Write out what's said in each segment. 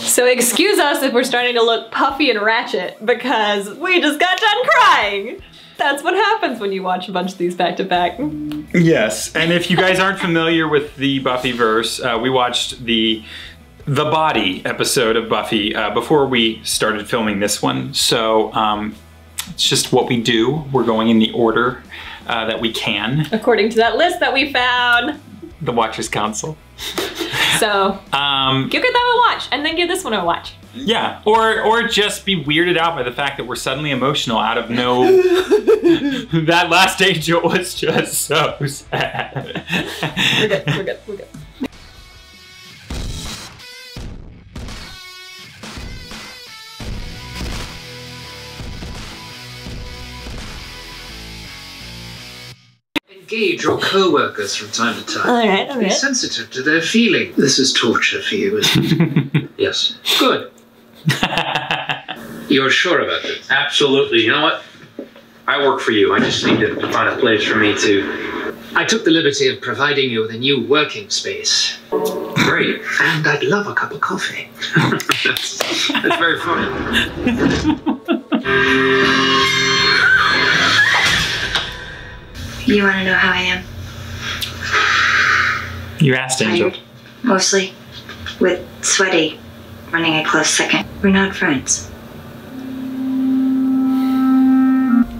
So excuse us if we're starting to look puffy and ratchet because we just got done crying. That's what happens when you watch a bunch of these back to back. Yes, and if you guys aren't familiar with the Buffyverse, we watched the Body episode of Buffy before we started filming this one. So it's just what we do. We're going in the order that we can. According to that list that we found. The Watchers Council. So, give that one a watch, and then give this one a watch. Yeah, or just be weirded out by the fact that we're suddenly emotional out of no... That last angel was just so sad. We're good, we're good, we're good. Engage your co-workers from time to time. All right. Be sensitive to their feelings. This is torture for you, isn't it? Yes. Good. You're sure about this? Absolutely. You know what? I work for you. I just need to find a place for me to... I took the liberty of providing you with a new working space. Great. And I'd love a cup of coffee. That's very funny. You want to know how I am? You asked, Angel. Tired, mostly. With sweaty, running a close second. We're not friends.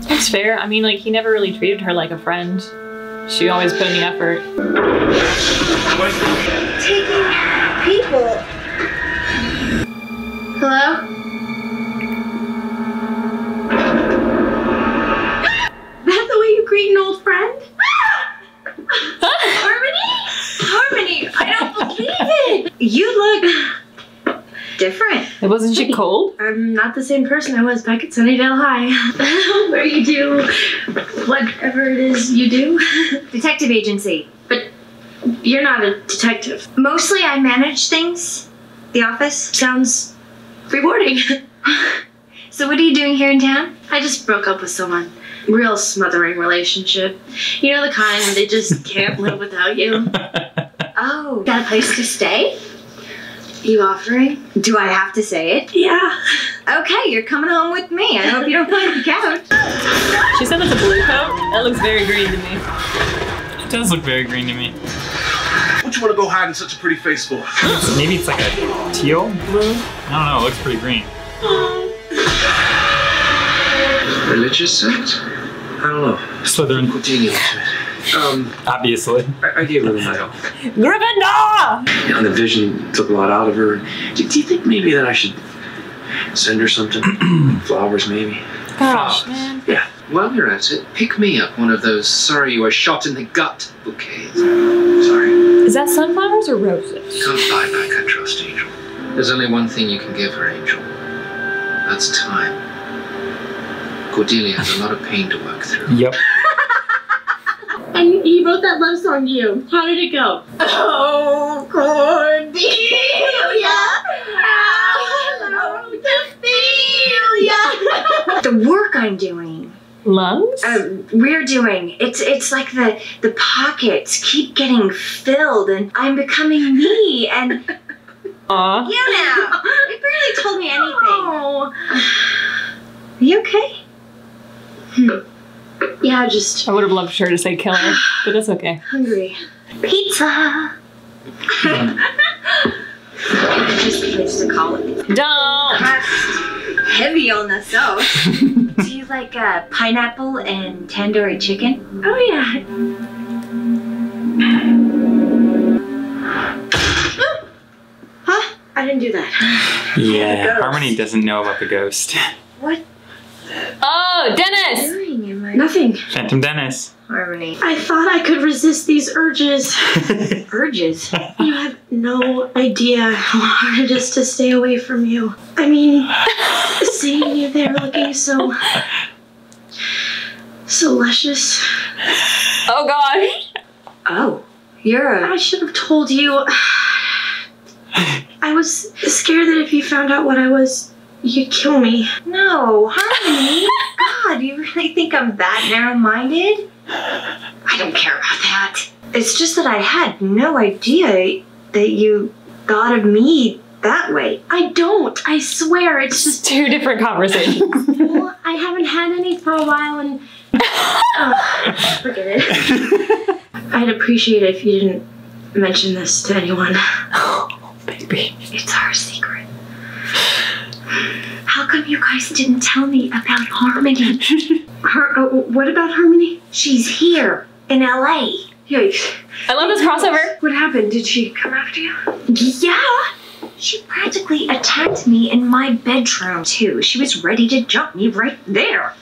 That's fair. I mean, like, he never really treated her like a friend. She always put in the effort. Taking people. Hello? That's the way you greet an old friend? Harmony, I don't believe it. You look different. Wasn't she cold? I'm not the same person I was back at Sunnydale High. Where you do whatever it is you do. Detective agency. But you're not a detective. Mostly I manage things. The office. Sounds rewarding. So what are you doing here in town? I just broke up with someone. Real smothering relationship. You know, the kind where they just can't live without you. Oh, got a place to stay? You offering? Do I have to say it? Yeah. Okay, you're coming home with me. I hope you don't find the couch. She said it's a blue coat. That looks very green to me. It does look very green to me. What you want to go hide in such a pretty face for? Maybe it's like a teal blue? I don't know, it looks pretty green. Religious sect? I don't know. Slytherin. Cordelia to it. Obviously. I gave her the night off. Gryffindor! And the vision took a lot out of her. Do you think maybe that I should send her something? Flowers, maybe? Gosh, man. Yeah. While you're at it, pick me up one of those sorry you were shot in the gut bouquets. Sorry. Is that sunflowers or roses? You can't buy back her trust, Angel. There's only one thing you can give her, Angel. That's time. Cordelia has a lot of pain to work through. Yep. And he wrote that love song to you. How did it go? Oh, Cordelia! Hello, Ophelia! The work I'm doing. Lungs? We're doing. It's like the pockets keep getting filled and I'm becoming me and... Aw. You now! You barely told me anything. Oh. Are you okay? Yeah, just I would have loved her to say killer, but that's okay. hungry. Pizza! Just the place to call it. Don't! Crust. Heavy on the sauce. Do you like pineapple and tandoori chicken? Oh yeah. Huh? I didn't do that. Yeah, Harmony doesn't know about the ghost. What? Oh, Dennis! Doing in my Nothing. Phantom Dennis. Harmony? I thought I could resist these urges. Urges? You have no idea how hard it is to stay away from you. I mean, seeing you there looking so luscious. Oh gosh. Oh, you're a... I should have told you. I was scared that if you found out what I was, you'd kill me. No, Harmony. God, you really think I'm that narrow-minded? I don't care about that. It's just that I had no idea that you thought of me that way. I don't. I swear. It's just... Two different conversations. Well, I haven't had any for a while and... Oh, forget it. I'd appreciate it if you didn't mention this to anyone. Oh, baby. It's our secret. How come you guys didn't tell me about Harmony? What about Harmony? She's here in LA. Yikes. I love this crossover. What happened? Did she come after you? Yeah. She practically attacked me in my bedroom, too. She was ready to jump me right there.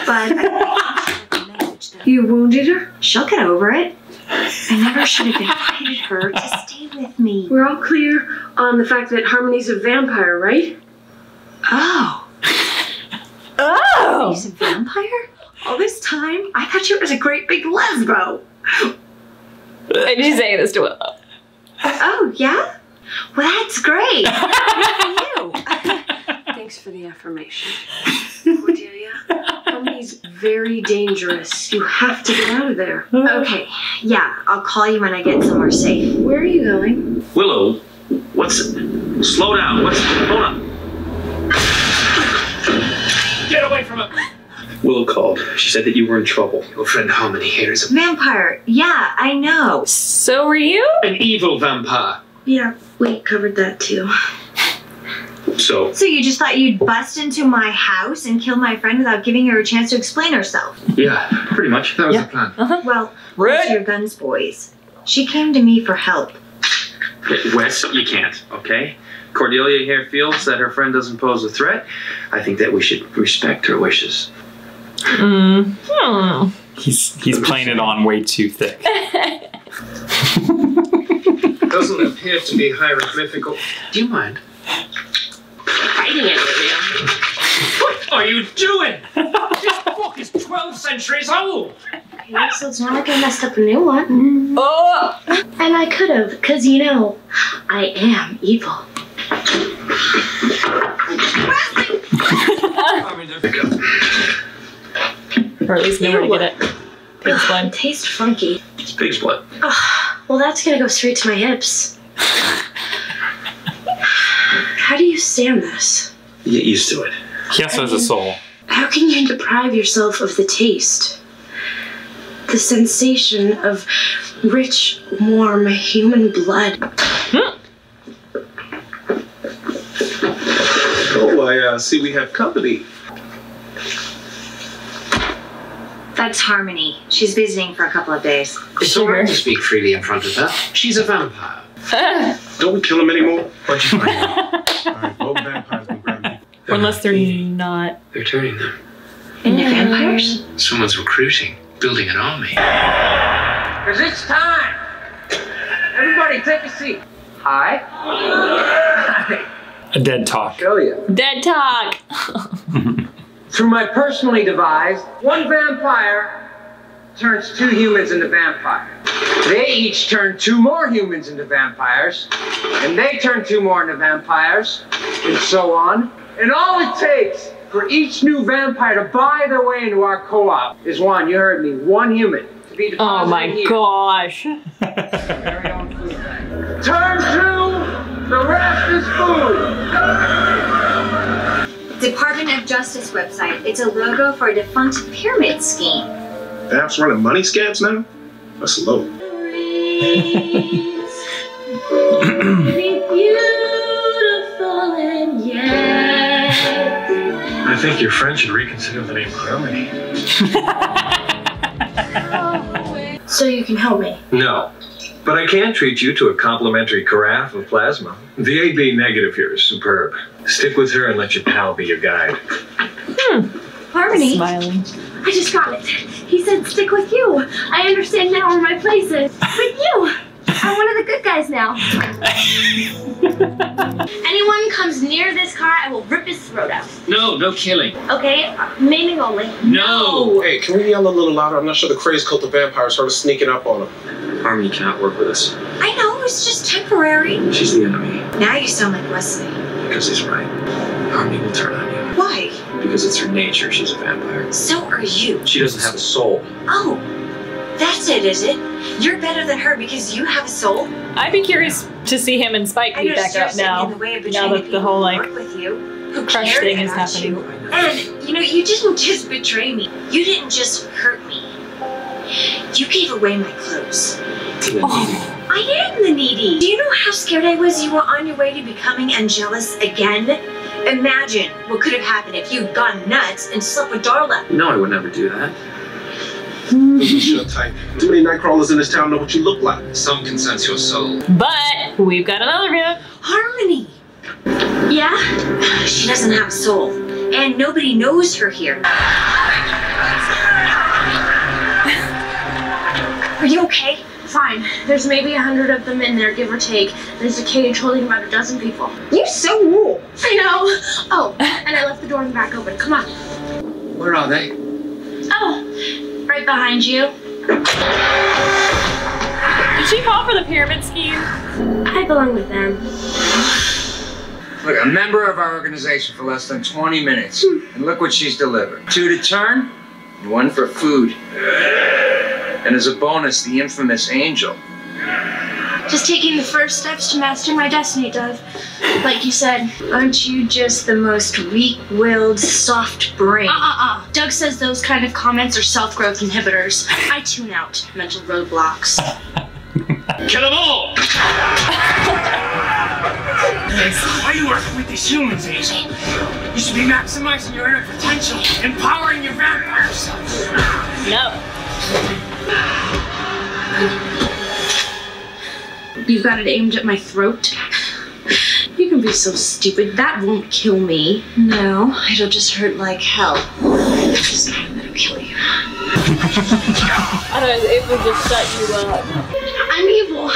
But I managed it. You wounded her? She'll get over it. I never should have invited her to stay with me. We're all clear on the fact that Harmony's a vampire, right? Oh. Oh! She's a vampire? All this time, I thought she was a great big lesbo. And she's saying this to Willow. Oh, yeah? Well, that's great. Good for you. Thanks for the affirmation. Cordelia, Harmony's very dangerous. You have to get out of there. Okay, yeah, I'll call you when I get somewhere safe. Where are you going? Willow, slow down. Hold on. Get away from it! Willow called. She said that you were in trouble. Your friend Harmony here is Vampire, yeah, I know. So were you? an evil vampire. Yeah, we covered that too. So you just thought you'd bust into my house and kill my friend without giving her a chance to explain herself? yeah, pretty much. That was the plan. Well, Rude. hold your guns, boys. She came to me for help. Wes, you can't, okay? Cordelia here feels that her friend doesn't pose a threat. I think that we should respect her wishes. He's playing it on way too thick. Doesn't appear to be hieroglyphical. Do you mind? Fighting it with you. What are you doing? This book is 12 centuries old. Okay, so it's not like I messed up a new one. Oh! And I could have, because you know, I am evil. Or at least know where to get it. Pig's blood. It tastes funky. It's pig's blood. Well, that's gonna go straight to my hips. How do you stand this? You get used to it. He also has a soul. How can you deprive yourself of the taste? The sensation of rich, warm human blood. Oh, I see we have company. That's Harmony. She's visiting for a couple of days. It's all right to speak freely in front of her. She's a vampire. Don't we kill him anymore? What'd you find? Alright, both vampires been grabbing. Unless they're not. They're turning them. Into vampires? Someone's recruiting, building an army. Cause it's time! Everybody take a seat. Hi. A dead talk. Show you. Dead talk! Through my personally devised, one vampire turns 2 humans into vampires. They each turn 2 more humans into vampires, and they turn 2 more into vampires, and so on. And all it takes for each new vampire to buy their way into our co-op is one, you heard me, 1 human to be deposited Oh my here. gosh. Very own food bank. Turn 2, the rest is food. Department of Justice website. It's a logo for a defunct pyramid scheme. Vamps running money scams now? That's low. I think your friend should reconsider the name Harmony. So you can help me. No, but I can treat you to a complimentary carafe of plasma. The AB negative here is superb. Stick with her and let your pal be your guide. Harmony. Smiling. I just got it. He said stick with you. I understand now where my place is. With you. I'm one of the good guys now. Anyone comes near this car, I will rip his throat out. No killing. Okay, maiming only. No! Hey, can we yell a little louder? I'm not sure the crazed cult of vampires started sneaking up on him. Harmony cannot work with us. I know, it's just temporary. She's the enemy. Now you sound like Wesley. Because he's right. Harmony will turn on you. Why? Because it's her nature. She's a vampire. So are you. She doesn't have a soul. Oh, that's it, is it? You're better than her because you have a soul. I'd be curious to see him and Spike meet back up now. Now that the whole like crush thing is happening. And you know, you didn't just betray me. You didn't just hurt me. You gave away my clothes. Oh, I am the needy. Do you know how scared I was you were on your way to becoming Angelus again? Imagine what could have happened if you'd gone nuts and slept with Darla. No, I would never do that. Sure type. Too many night crawlers in this town know what you look like. Some can sense your soul. But we've got another bit. Harmony. Yeah? She doesn't have a soul. And nobody knows her here. Are you okay? Fine. There's maybe 100 of them in there, give or take. There's a cage holding about a dozen people. You're so rude. I know. Oh, and I left the door in the back open. Come on. Where are they? Oh, right behind you. Did she fall for the pyramid scheme? I belong with them. Look, a member of our organization for less than 20 minutes. And look what she's delivered. 2 to turn, and 1 for food. And as a bonus, the infamous angel. Just taking the first steps to master my destiny, Dove. Like you said. Aren't you just the most weak-willed, soft brain? Doug says those kind of comments are self-growth inhibitors. I tune out mental roadblocks. Kill them all! Why are you working with these humans, Hazel? You should be maximizing your inner potential, empowering your vampire self. No. You've got it aimed at my throat. You can be so stupid. That won't kill me. No, it'll just hurt like hell. This time that'll kill you. I don't know, it will just shut you up. I'm evil.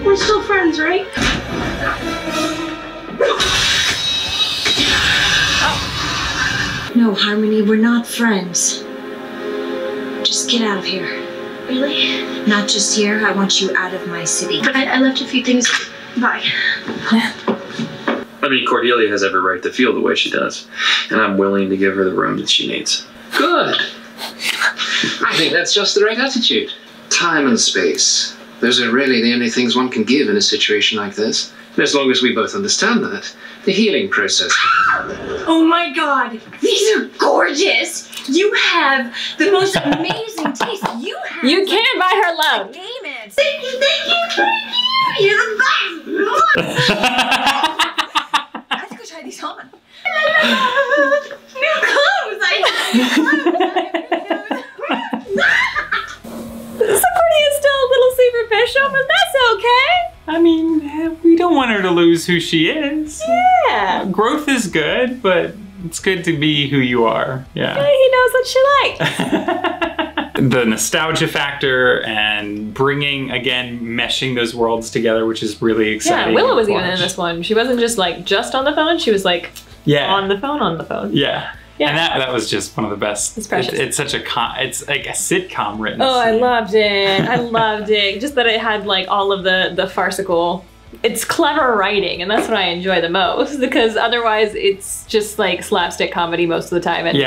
We're still friends, right? No, Harmony, we're not friends. Just get out of here. Really? Not just here, I want you out of my city. But I left a few things. Bye. I mean, Cordelia has every right to feel the way she does, and I'm willing to give her the room that she needs. Good. I think that's just the right attitude. Time and space. Those are really the only things one can give in a situation like this. And as long as we both understand that, the healing process. Oh my god, these are gorgeous! You have the most amazing taste. You have. You can buy her love. Name it. Thank you, thank you, thank you. You're the best. Let's go try these on. New clothes. Sakurni is still a little superficial, but that's okay. I mean, we don't want her to lose who she is. Yeah. Growth is good, but it's good to be who you are. Yeah. He knows what she likes. The nostalgia factor and bringing, again, meshing those worlds together, which is really exciting. Yeah, Willow was even in this one. She wasn't just like just on the phone. She was like on the phone. Yeah. Yeah. And that was just one of the best. It's precious. It's such a it's like a sitcom written. Oh, I loved it. I loved it. Just that it had like all of the farcical. It's clever writing, and that's what I enjoy the most, because otherwise it's just like slapstick comedy most of the time, and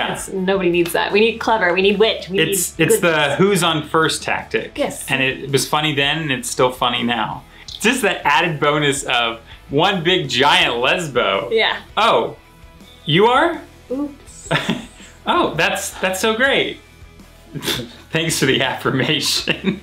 nobody needs that. We need clever. We need wit. It's the who's on first tactic. Yes. And it was funny then, and it's still funny now. Just that added bonus of one big giant lesbo. Yeah. Oh, you are? Oops. Oh, that's so great. Thanks for the affirmation.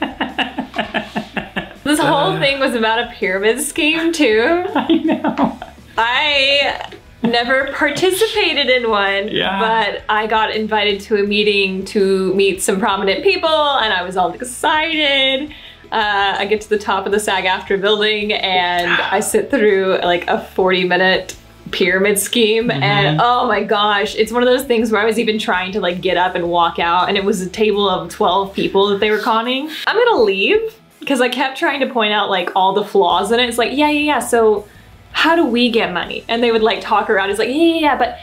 This whole thing was about a pyramid scheme too. I know. I never participated in one, but I got invited to a meeting to meet some prominent people, and I was all excited. I get to the top of the SAG-AFTRA building, and I sit through like a 40-minute pyramid scheme, and oh my gosh, it's one of those things where I was even trying to like get up and walk out, and it was a table of 12 people that they were conning. I'm gonna leave because I kept trying to point out like all the flaws in it. It's like, yeah, so how do we get money? And they would like talk around. It's like, yeah, but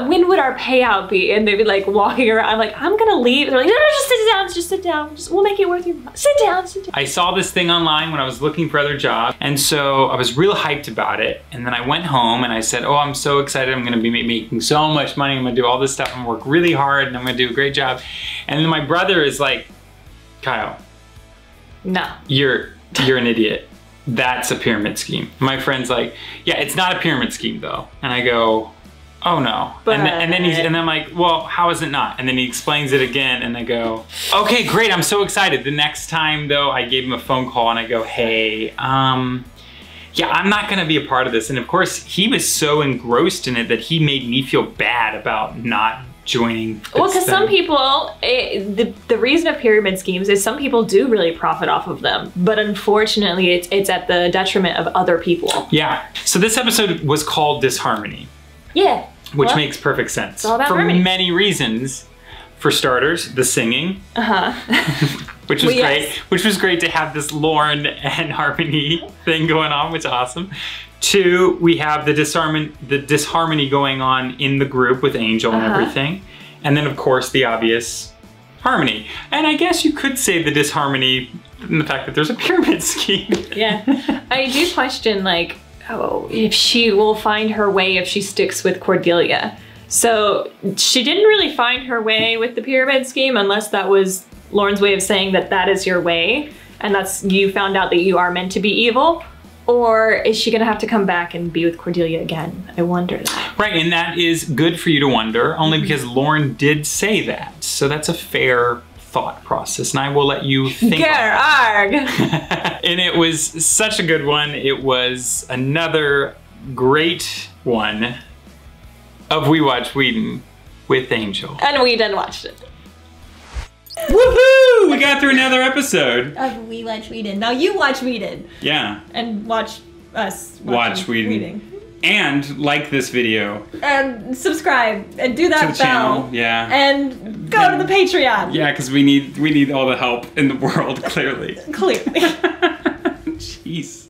when would our payout be? And they'd be like walking around. I'm like, I'm gonna leave. They're like, no, just sit down. We'll make it worth your money. Sit down. I saw this thing online when I was looking for other jobs, and so I was real hyped about it. And then I went home and I said, oh, I'm so excited. I'm gonna be making so much money. I'm gonna do all this stuff and work really hard, and I'm gonna do a great job. And then my brother is like, Kyle. No. You're an idiot. That's a pyramid scheme. My friend's like, yeah, it's not a pyramid scheme though. And I go, oh no. But... And then I'm like, well, how is it not? And then he explains it again and I go, okay, great, I'm so excited. The next time though, I gave him a phone call and I go, hey, yeah, I'm not gonna be a part of this. And of course, he was so engrossed in it that he made me feel bad about not joining. Well, because some people, the reason of pyramid schemes is some people do really profit off of them, but unfortunately it's at the detriment of other people. Yeah, so this episode was called Disharmony. Yeah. Which makes perfect sense. It's all about for harmony. Many reasons. For starters, the singing. Which was great. Which was great to have this Lauren and Harmony thing going on, which is awesome. 2, we have the disharmony going on in the group with Angel and everything. And then of course the obvious harmony. And I guess you could say the disharmony in the fact that there's a pyramid scheme. Yeah. I do question like, oh, if she will find her way if she sticks with Cordelia. So she didn't really find her way with the pyramid scheme unless that was Lauren's way of saying that that is your way and that's you found out that you are meant to be evil. Or is she gonna have to come back and be with Cordelia again? I wonder that. Right, and that is good for you to wonder, only because Lauren did say that. So that's a fair thought process, and I will let you think on arg. And it was such a good one. It was another great one of We Watch Whedon with Angel. And we done watched it. Woohoo! We got through another episode of We Watch Whedon. Now you watch Whedon. Yeah. And watch us watch Whedon. And like this video. And subscribe and do that to the channel. Yeah. And go to the Patreon. Yeah, because we need all the help in the world, clearly. Clearly. Jeez.